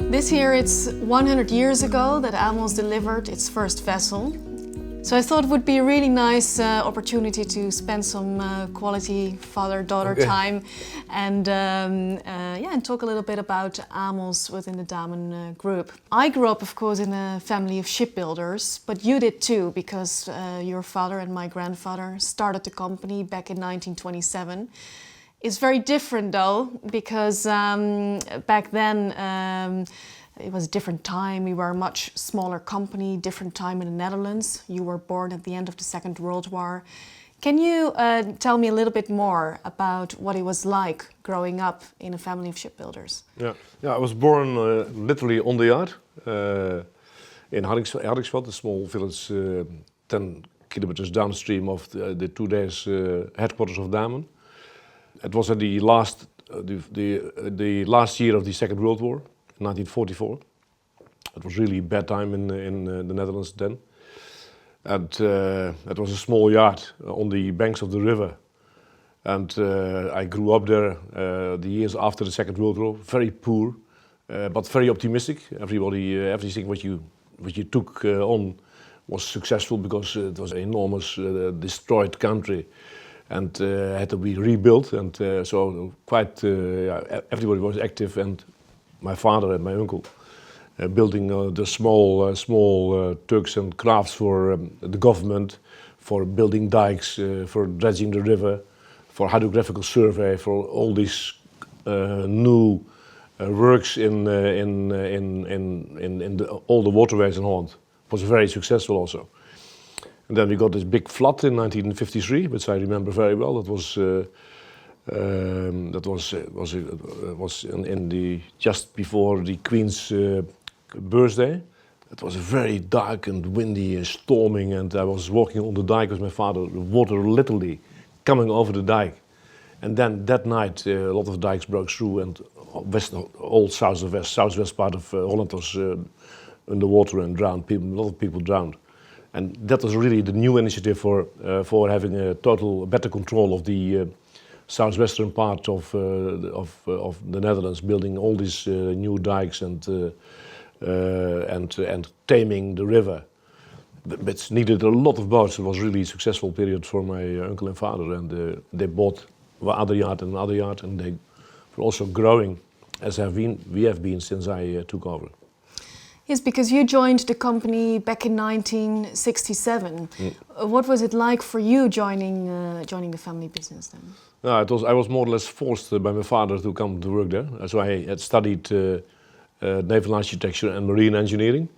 This year it's 100 years ago that Amels delivered its first vessel. So I thought it would be a really nice opportunity to spend some quality father-daughter time and and talk a little bit about Amels within the Damen Group. I grew up, of course, in a family of shipbuilders, but you did too, because your father and my grandfather started the company back in 1927. It's very different though, because back then it was a different time. We were a much smaller company, different time in the Netherlands. You were born at the end of the Second World War. Can you tell me a little bit more about what it was like growing up in a family of shipbuilders? Yeah, I was born literally on the yacht in Hardingsveld, a small village 10 kilometers downstream of the today's headquarters of Damen. It was at the last year of the Second World War, 1944. It was really a bad time in the Netherlands then. And it was a small yacht on the banks of the river. And I grew up there the years after the Second World War, very poor, but very optimistic. Everything what you took on was successful because it was an enormous destroyed country and had to be rebuilt. And so quite everybody was active, and my father and my uncle building the small tugs and crafts for the government, for building dikes, for dredging the river, for hydrographical survey, for all these new works in all the waterways in Holland. It was very successful also. And then we got this big flood in 1953, which I remember very well. That was just before the Queen's birthday. It was very dark and windy and storming, and I was walking on the dike with my father, the water literally coming over the dike. And then that night a lot of dikes broke through, and all southwest part of Holland was underwater and drowned. A lot of people drowned. And that was really the new initiative for having a better control of the southwestern part of the Netherlands, building all these new dikes and taming the river. But it needed a lot of boats. It was really a successful period for my uncle and father, and they bought another yacht, and they were also growing, as we have been since I took over. Yes, because you joined the company back in 1967. What was it like for you joining the family business then? I was more or less forced by my father to come to work there. So I had studied naval architecture and marine engineering.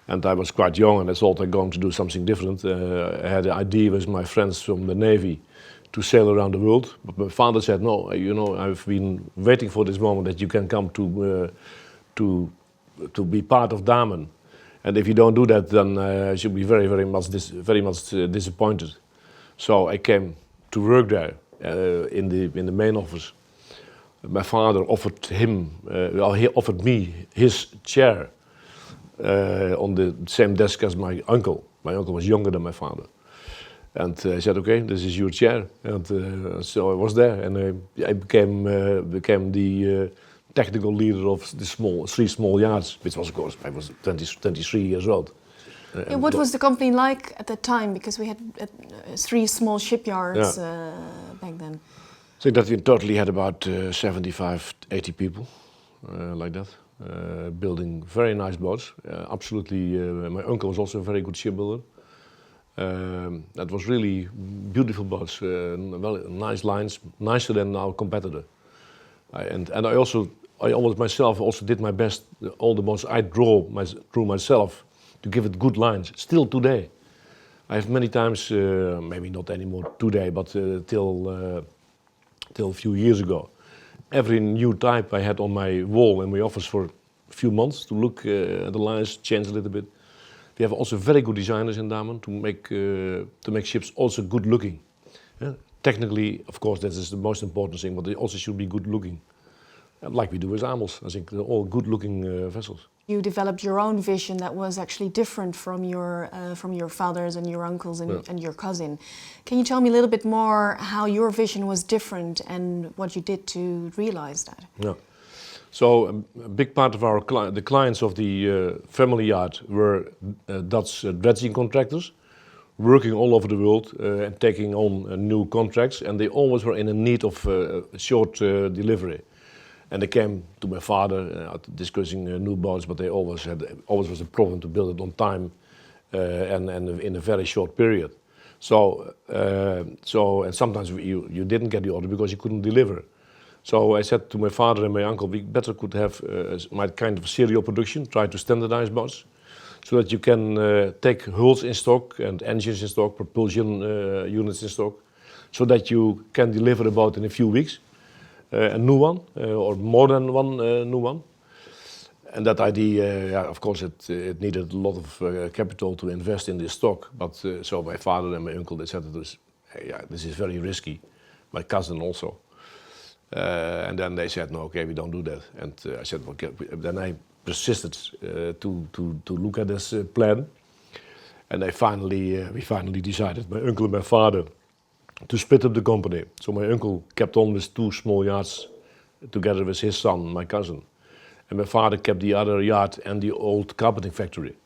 And I was quite young, and I thought I'm going to do something different. I had an idea with my friends from the Navy to sail around the world. But my father said, no, I've been waiting for this moment that you can come to be part of Damen, and if you don't do that, then you should be very much disappointed. So I came to work there in the main office. My father offered he offered me his chair on the same desk as my uncle. My uncle was younger than my father, and I said, "Okay, this is your chair." And so I was there, and I became the technical leader of the three small yachts, which was, of course, I was 23 years old. And what was the company like at that time? Because we had 3 small shipyards back then. I think that we totally had about 75, 80 people, like that, building very nice boats. Absolutely, my uncle was also a very good shipbuilder. That was really beautiful boats, nice lines, nicer than our competitor. And I always myself also did my best. All the boats I drew myself to give it good lines. Still today, I have many times, maybe not anymore today, but till a few years ago, every new type I had on my wall in my office for a few months to look at the lines, change a little bit. We have also very good designers in Damen to make ships also good looking. Yeah? Technically, of course, that is the most important thing, but they also should be good looking. Like we do with Amels. I think they're all good looking vessels. You developed your own vision that was actually different from your fathers and your uncles and your cousin. Can you tell me a little bit more how your vision was different and what you did to realize that? Yeah. So a big part of our the clients of the family yacht were Dutch dredging contractors, working all over the world and taking on new contracts, and they always were in a need of short delivery. And they came to my father discussing new boats, but they always was a problem to build it on time and in a very short period. So and sometimes you didn't get the order because you couldn't deliver. So I said to my father and my uncle, we better could have my kind of serial production, try to standardize boats, so that you can take hulls in stock and engines in stock, propulsion units in stock, so that you can deliver a boat in a few weeks, a new one, or more than one new one. And that idea, of course, it needed a lot of capital to invest in this stock. But so my father and my uncle, they said this is very risky. My cousin also. And then they said, no, okay, we don't do that. And I said, okay. Then I persisted to look at this plan. And we finally decided, my uncle and my father, to split up the company. So my uncle kept on with 2 small yachts together with his son, my cousin. And my father kept the other yacht and the old carpeting factory.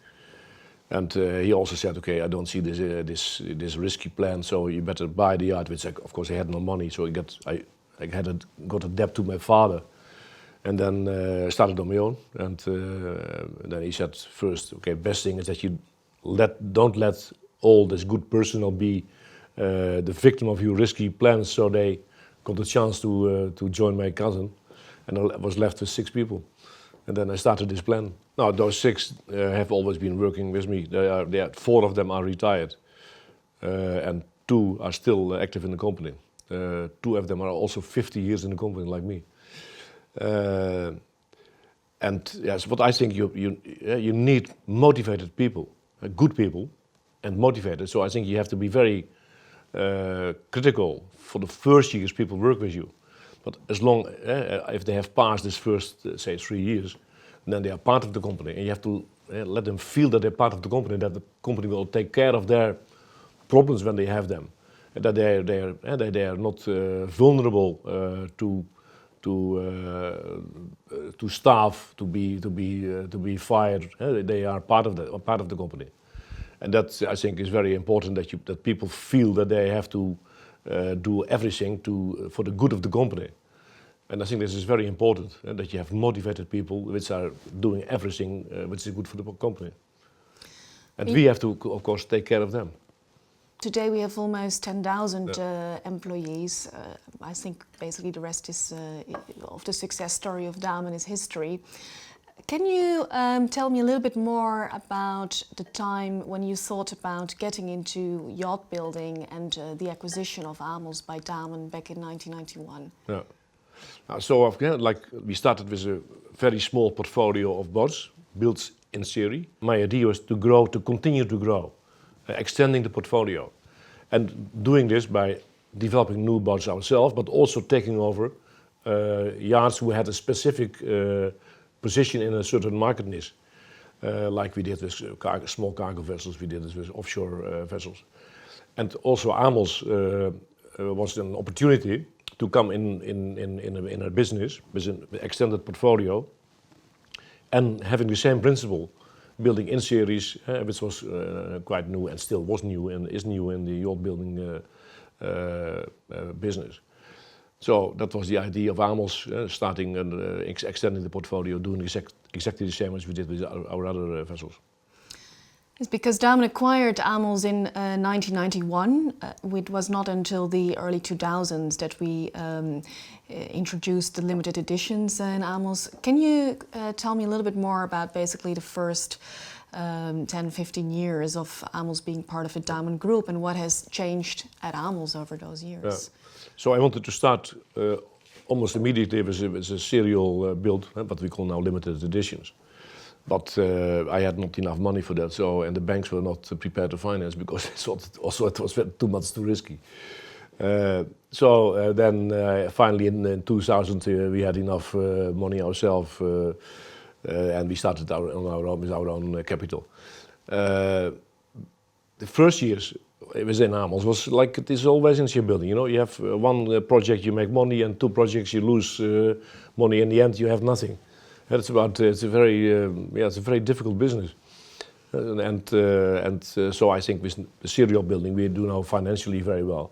And he also said, okay, I don't see this risky plan, so you better buy the yacht, which of course I had no money, so I got a debt to my father. And then started on my own. And then he said first, okay, best thing is that you don't let all this good personnel be the victim of your risky plans, so they got the chance to join my cousin. And I was left with 6 people. And then I started this plan. Now those 6 have always been working with me. 4 of them are retired, and 2 are still active in the company. 2 of them are also 50 years in the company, like me. And yes, what I think you need motivated people, good people, and motivated. So I think you have to be very critical for the first years people work with you. But as long if they have passed this first, say, 3 years, then they are part of the company, and you have to let them feel that they're part of the company, that the company will take care of their problems when they have them, and that they are not vulnerable to staff to be fired. They are part of the company, and that I think is very important, that people feel that they have to do everything for the good of the company. And I think this is very important, that you have motivated people which are doing everything which is good for the company. And we have to, of course, take care of them. Today we have almost 10,000 employees. I think basically the rest is of the success story of Damen is history. Can you tell me a little bit more about the time when you thought about getting into yacht building and the acquisition of Amels by Damen back in 1991? Yeah. So like we started with a very small portfolio of boats built in series. My idea was to continue to grow, extending the portfolio, and doing this by developing new boats ourselves, but also taking over yachts who had a specific position in a certain market niche, like we did with small cargo vessels, we did this with offshore vessels. And also Amels was an opportunity to come in a business with an extended portfolio and having the same principle, building in series, which was quite new and still was new and is new in the yacht building business. So that was the idea of Amels, starting and extending the portfolio, doing exactly the same as we did with our other vessels. It's because Damen acquired Amels in 1991. It was not until the early 2000s that we introduced the limited editions in Amels. Can you tell me a little bit more about basically the first 10-15 years of Amels being part of the Damen Group and what has changed at Amels over those years? Yeah. So I wanted to start almost immediately with a serial build, what we call now limited editions. But I had not enough money for that, and the banks were not prepared to finance because they thought it was too risky. Then finally in 2000 we had enough money ourselves, and we started with our own capital. The first years within Amels was like it is always in shipbuilding. You know, you have one project you make money, and two projects you lose money. In the end, you have nothing. It's it's a very difficult business. So I think with serial building we do now financially very well,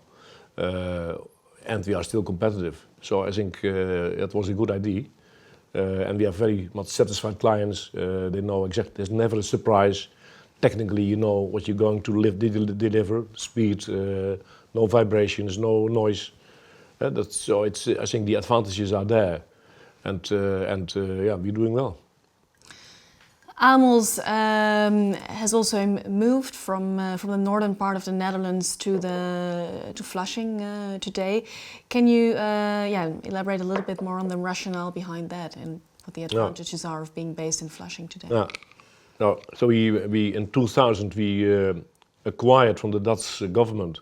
and we are still competitive. So I think it was a good idea, and we have very much satisfied clients. They know exactly. There's never a surprise. Technically, you know what you're going to deliver. Speed, no vibrations, no noise. So it's. I think the advantages are there, and yeah, we're doing well. Amels has also moved from the northern part of the Netherlands to Flushing today. Can you elaborate a little bit more on the rationale behind that and what the advantages are of being based in Flushing today? Yeah. No, so we in 2000 we acquired from the Dutch government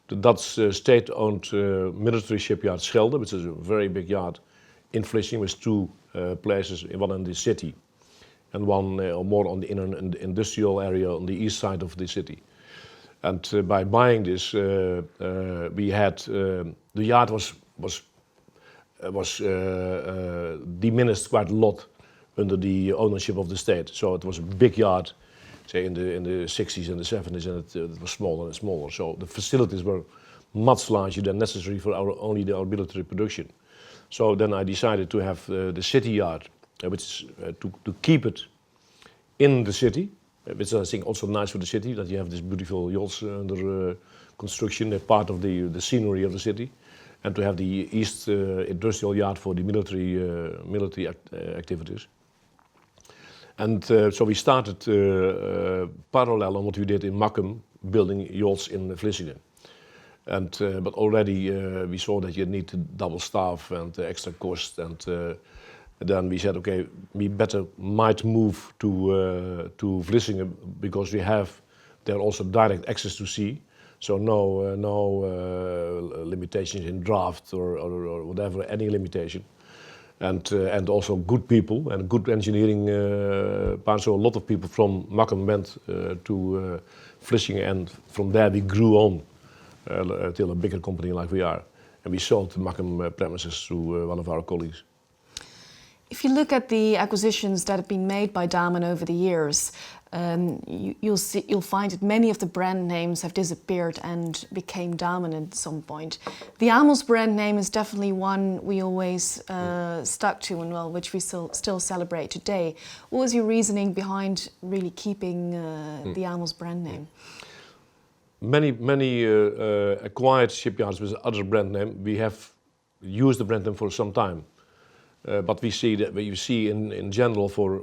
the Dutch state-owned military shipyard Schelde, which is a very big yard in Flushing with two places, one in the city and one more on the industrial area on the east side of the city. And by buying this, we had the yard was diminished quite a lot under the ownership of the state. So it was a big yard, say in the 60s and the 70s, and it was smaller and smaller. So the facilities were much larger than necessary for only our military production. So then I decided to have the city yard, which is to keep it in the city, which I think also nice for the city, that you have these beautiful yachts under construction. They're part of the scenery of the city. And to have the East Industrial Yard for the military activities. And so we started parallel on what we did in Makkum, building yachts in Vlissingen. And but already we saw that you need to double staff and extra cost, and then we said, okay, we might move to Vlissingen because we have there also direct access to sea. So no limitations in draft or whatever, any limitation, and also good people and good engineering part. So a lot of people from Makkum went to Vlissingen, and from there we grew on till a bigger company like we are, and we sold the Makkum premises to one of our colleagues. If you look at the acquisitions that have been made by Damen over the years, you'll find that many of the brand names have disappeared and became Damen at some point. The Amels brand name is definitely one we always stuck to, and which we still celebrate today. What was your reasoning behind really keeping the Amels brand name? Many acquired shipyards with other brand name, we have used the brand name for some time. But we see that you see in general for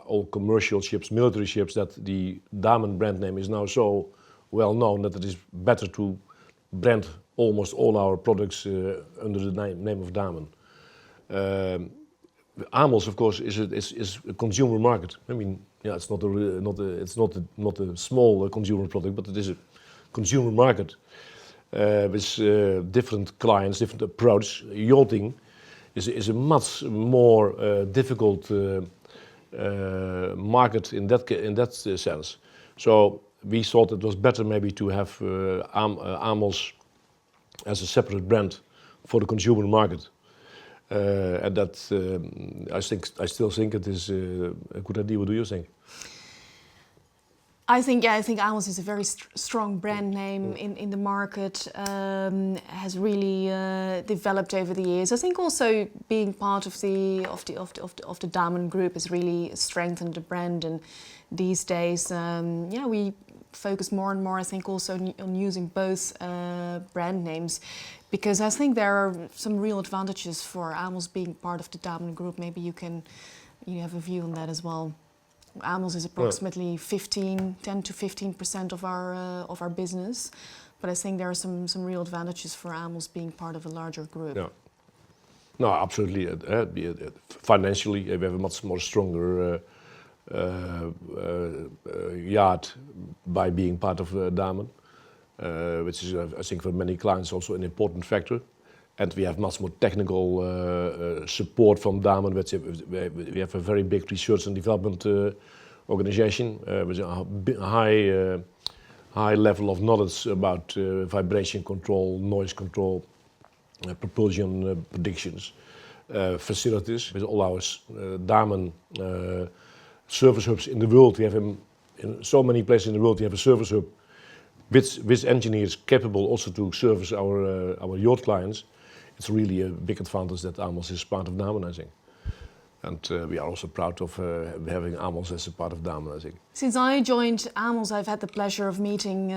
all commercial ships, military ships, that the Damen brand name is now so well known that it is better to brand almost all our products under the name of Damen. Amels, of course, is a consumer market. I mean, yeah, it's not a small consumer product, but it is a consumer market with different clients, different approach. Yachting is a much more difficult market in that sense. So we thought it was better maybe to have Amels as a separate brand for the consumer market, and that I still think it is a good idea. What do you think? I think Amels is a very strong brand name in the market. Has really developed over the years. I think also being part of the Damen Group has really strengthened the brand. And these days, we focus more and more, I think, also on using both brand names, because I think there are some real advantages for Amels being part of the Damen Group. Maybe you have a view on that as well. Amels is approximately 10 to 15% of our business, but I think there are some real advantages for Amels being part of a larger group. Yeah. No, absolutely. Financially, we have a much more stronger yard by being part of Damen, which is, I think, for many clients also an important factor. And we have much more technical support from Damen. We have a very big research and development organization with a high level of knowledge about vibration control, noise control, propulsion predictions, facilities. With all our Damen service hubs in the world, we have them in so many places in the world. We have a service hub with engineers capable also to service our yacht clients. It's really a big advantage that Amels is part of Damen, I think. And we are also proud of having Amels as a part of Damen, I think. Since I joined Amels, I've had the pleasure of meeting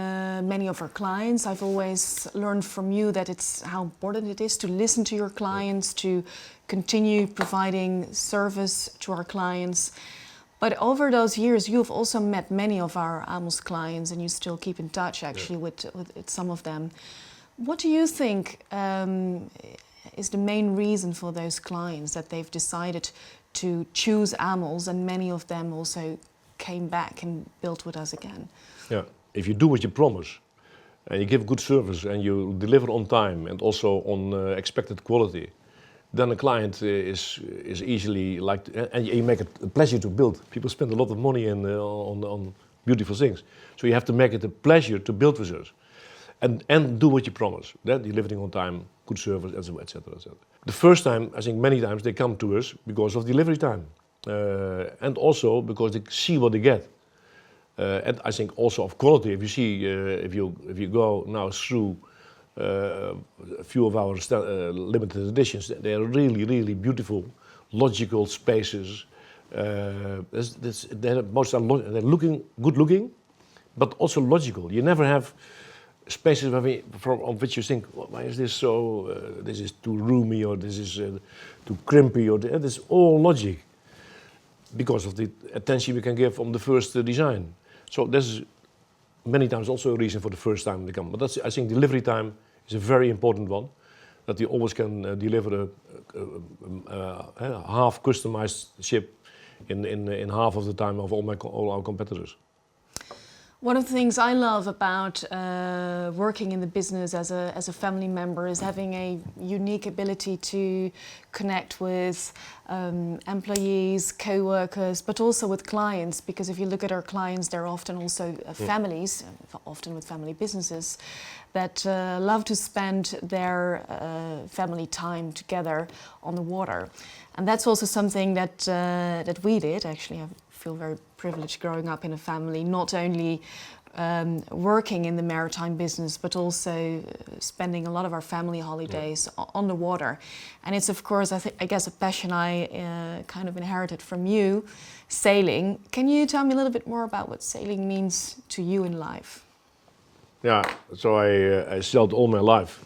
many of our clients. I've always learned from you that it's how important it is to listen to your clients, to continue providing service to our clients. But over those years, you've also met many of our Amels clients, and you still keep in touch actually with some of them. What do you think is the main reason for those clients that they've decided to choose Amels, and many of them also came back and built with us again? Yeah, if you do what you promise, and you give good service, and you deliver on time, and also on expected quality, then a client is easily like, and you make it a pleasure to build. People spend a lot of money on beautiful things, so you have to make it a pleasure to build with us, and do what you promise. Then delivering on time, good service, etc., etc. The first time, I think many times they come to us because of delivery time, and also because they see what they get, and I think also of quality. If you see, if you go now through a few of our limited editions, they are really beautiful, logical spaces. They're good looking, but also logical. You never have spaces from which you think, well, why is this so? This is too roomy, or this is too crimpy, or this is all logic because of the attention we can give on the first design. So this is many times also a reason for the first time they come. But I think delivery time is a very important one. That you always can deliver a half customized ship in half of the time of all our competitors. One of the things I love about working in the business as a family member is having a unique ability to connect with employees, co-workers, but also with clients. Because if you look at our clients, they're often also families, often with family businesses, that love to spend their family time together on the water. And that's also something that we did. Actually, I feel very privileged growing up in a family, not only working in the maritime business, but also spending a lot of our family holidays on the water. And it's, of course, I guess a passion I kind of inherited from you, sailing. Can you tell me a little bit more about what sailing means to you in life? Yeah, so I sailed all my life.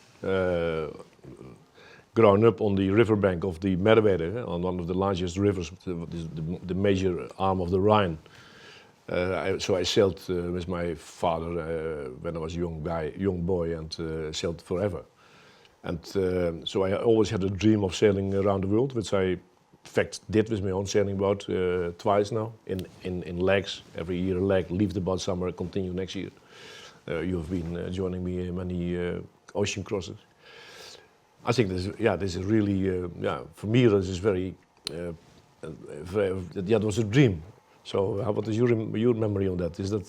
Grown up on the riverbank of the Merwede, on one of the largest rivers, the major arm of the Rhine. So I sailed with my father when I was a young boy, and sailed forever. And so I always had a dream of sailing around the world, which I in fact did with my own sailing boat twice now, in legs. Every year a leg, leave the boat summer, continue next year. You have been joining me in many ocean crosses. I think this is really, for me this is very, that was a dream. So what is your memory on that? Is that?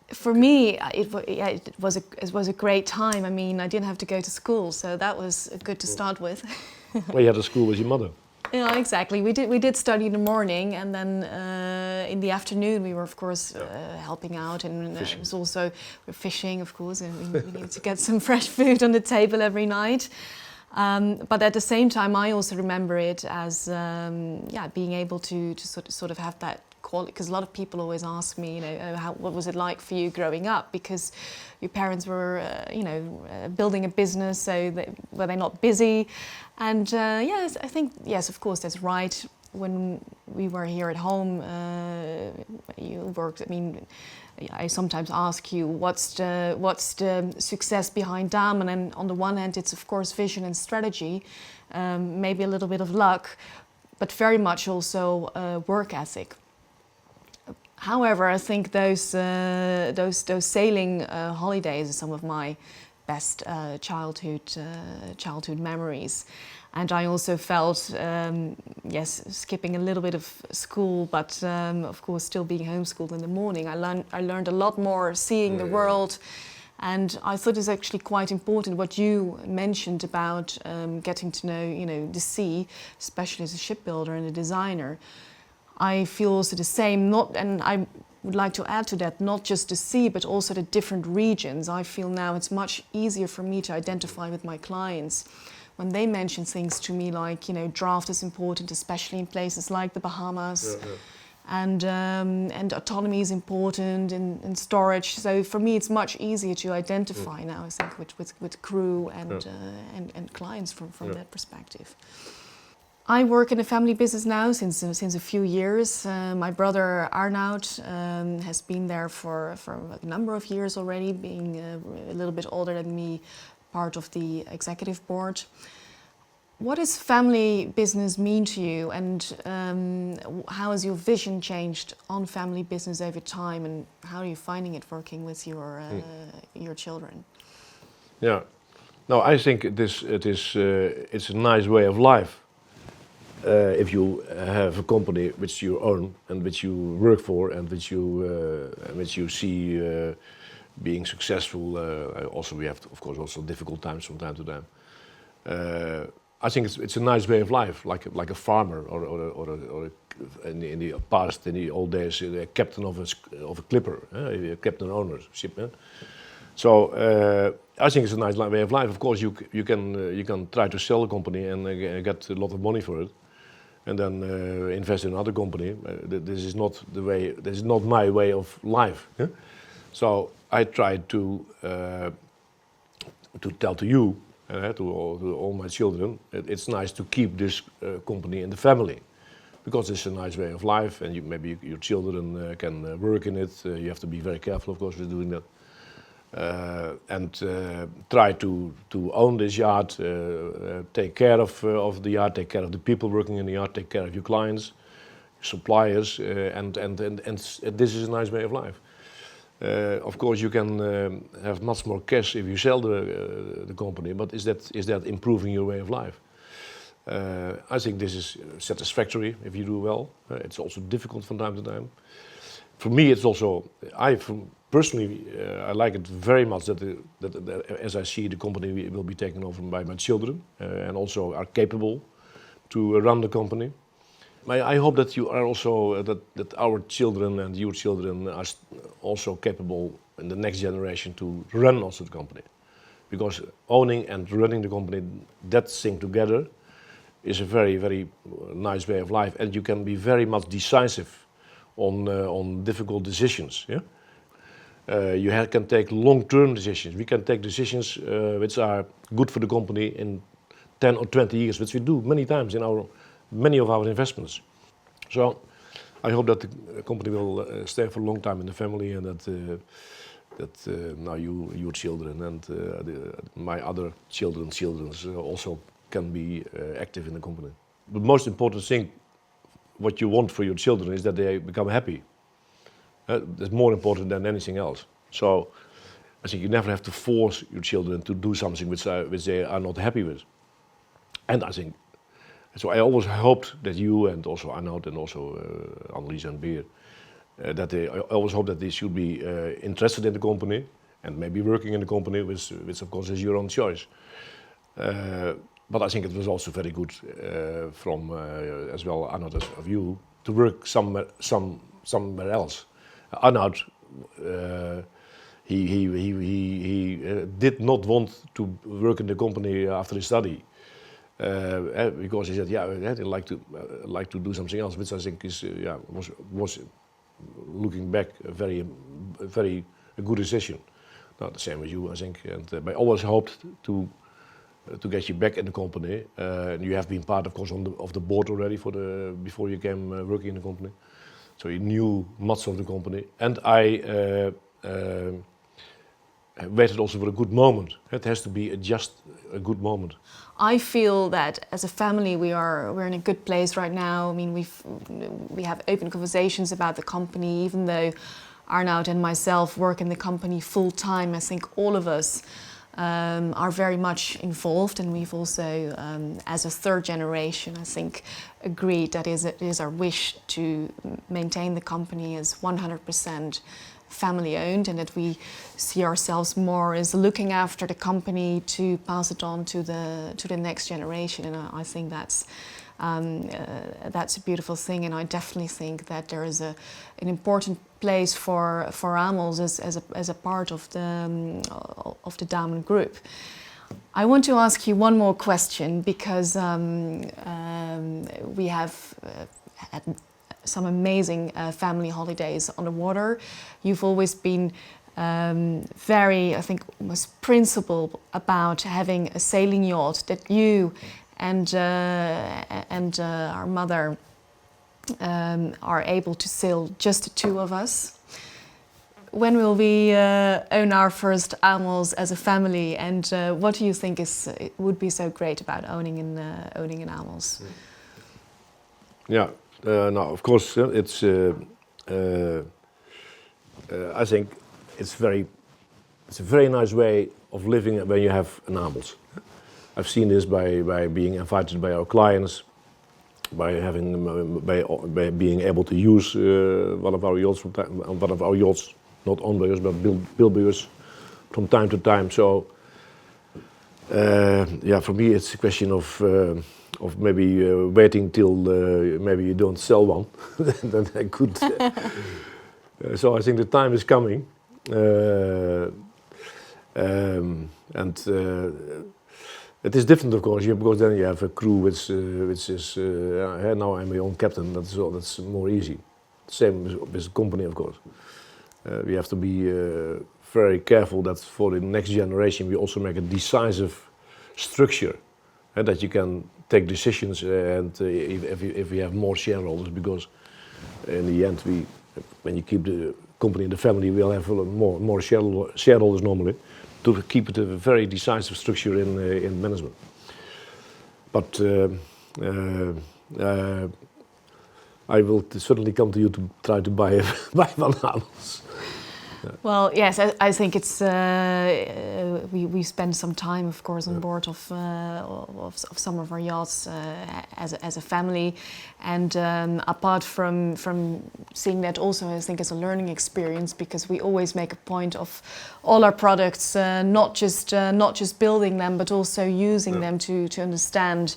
For me, it was a great time. I mean, I didn't have to go to school, so that was good to start with. Well, you had a school with your mother. Yeah, exactly. We did study in the morning, and then in the afternoon we were, of course, helping out, and it was also fishing, of course, and we needed to get some fresh food on the table every night. But at the same time, I also remember it as being able to sort of have that quality. Because a lot of people always ask me, what was it like for you growing up? Because your parents were, building a business, so were they not busy? And yes, I think, yes, of course, that's right. When we were here at home, you worked. I mean, I sometimes ask you, what's the success behind Damen? And on the one hand, it's of course vision and strategy, maybe a little bit of luck, but very much also work ethic. However, I think those sailing holidays are some of my best childhood memories. And I also felt, yes, skipping a little bit of school, but of course still being homeschooled in the morning, I learned a lot more seeing the world. And I thought it's actually quite important what you mentioned about getting to know, the sea, especially as a shipbuilder and a designer. I feel also the same, and I would like to add to that, not just the sea, but also the different regions. I feel now it's much easier for me to identify with my clients when they mention things to me like, draft is important, especially in places like the Bahamas. Yeah. And autonomy is important in storage. So for me, it's much easier to identify now, I think, with crew and clients from that perspective. I work in a family business now since a few years. My brother Arnoud has been there for a number of years already, being a little bit older than me, part of the executive board. What does family business mean to you, and how has your vision changed on family business over time, and how are you finding it working with your children? Yeah, no, I think it's a nice way of life. If you have a company which you own and which you work for and which you see being successful, also we have, of course, also difficult times from time to time. I think it's a nice way of life, like a farmer or in the past, in the old days, a captain of a clipper, a captain owner ship. So I think it's a nice way of life. Of course, you can try to sell a company and get a lot of money for it, and then invest in another company. This is not the way. This is not my way of life. So I try to tell to you. To all my children, it's nice to keep this company in the family, because it's a nice way of life, and maybe your children can work in it. You have to be very careful, of course, with doing that, and try to own this yacht, take care of the yacht, take care of the people working in the yacht, take care of your clients, suppliers, and this is a nice way of life. Of course, you can have much more cash if you sell the company, but is that improving your way of life? I think this is satisfactory if you do well. It's also difficult from time to time. For me, it's also personally I like it very much that as I see the company will be taken over by my children and also are capable to run the company. I hope that you are also that our children and your children are also capable in the next generation to run also the company, because owning and running the company, that thing together, is a very, very nice way of life, and you can be very much decisive on difficult decisions. Yeah, you can take long-term decisions. We can take decisions which are good for the company in 10 or 20 years, which we do many times in many of our investments. So I hope that the company will stay for a long time in the family, and that now your children and my other children also can be active in the company. The most important thing, what you want for your children, is that they become happy. That's more important than anything else. So I think you never have to force your children to do something which they are not happy with. And I think, so I always hoped that you and also Arnoud and also Annelies and Beer, I always hope that they should be interested in the company and maybe working in the company, which of course is your own choice. But I think it was also very good from as well Arnoud as of you to work somewhere else. Arnoud, he did not want to work in the company after his study. Because he said, he'd like to do something else, which I think is was looking back a very good decision. Not the same as you, I think. And I always hoped to get you back in the company. You have been part, of course, of the board already before you came working in the company. So you knew much of the company, and I waited also for a good moment. It has to be just a good moment. I feel that as a family we're in a good place right now. I mean, we have open conversations about the company, even though Arnoud and myself work in the company full time. I think all of us are very much involved, and we've also, as a third generation, I think, agreed that it is our wish to maintain the company as 100% family owned, and that we see ourselves more as looking after the company to pass it on to the next generation. And I think that's a beautiful thing, and I definitely think that there is an important place for Amels as a part of the Damen Group. I want to ask you one more question, because we have had some amazing family holidays on the water. You've always been very, I think, almost principled about having a sailing yacht that you and our mother are able to sail, just the two of us. When will we own our first Amels as a family, and what do you think would be so great about owning an Amels? Yeah, no, of course, it's. I think it's a very nice way of living when you have an Amels. I've seen this by being invited by our clients, by being able to use one of our yachts, not owned by us, but built by us from time to time. So, yeah, for me it's a question of maybe waiting till maybe you don't sell one, then I could. So I think the time is coming, and it is different, of course, because then you have a crew which is now I'm my own captain. That's more easy. Same with the company, of course. We have to be very careful that for the next generation we also make a decisive structure, that you can take decisions, and if we have more shareholders, because in the end when you keep the company in the family, we'll have more shareholders normally, to keep it a very decisive structure in management. But I will certainly come to you to try to buy one house. Well, yes, I think it's we spend some time, of course, on board of some of our yachts as a family, and apart from seeing that, also I think it's a learning experience, because we always make a point of all our products, not just building them, but also using them to understand,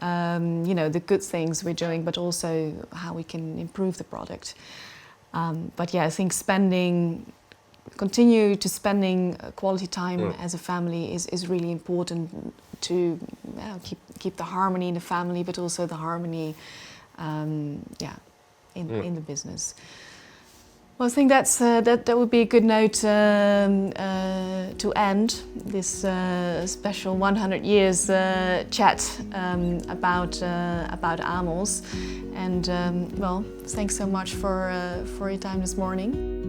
the good things we're doing, but also how we can improve the product. But yeah, I think continue to spending quality time as a family is really important to keep the harmony in the family, but also the harmony in the business. Well, I think that would be a good note to end this special 100 years chat about Amels. And well, thanks so much for your time this morning.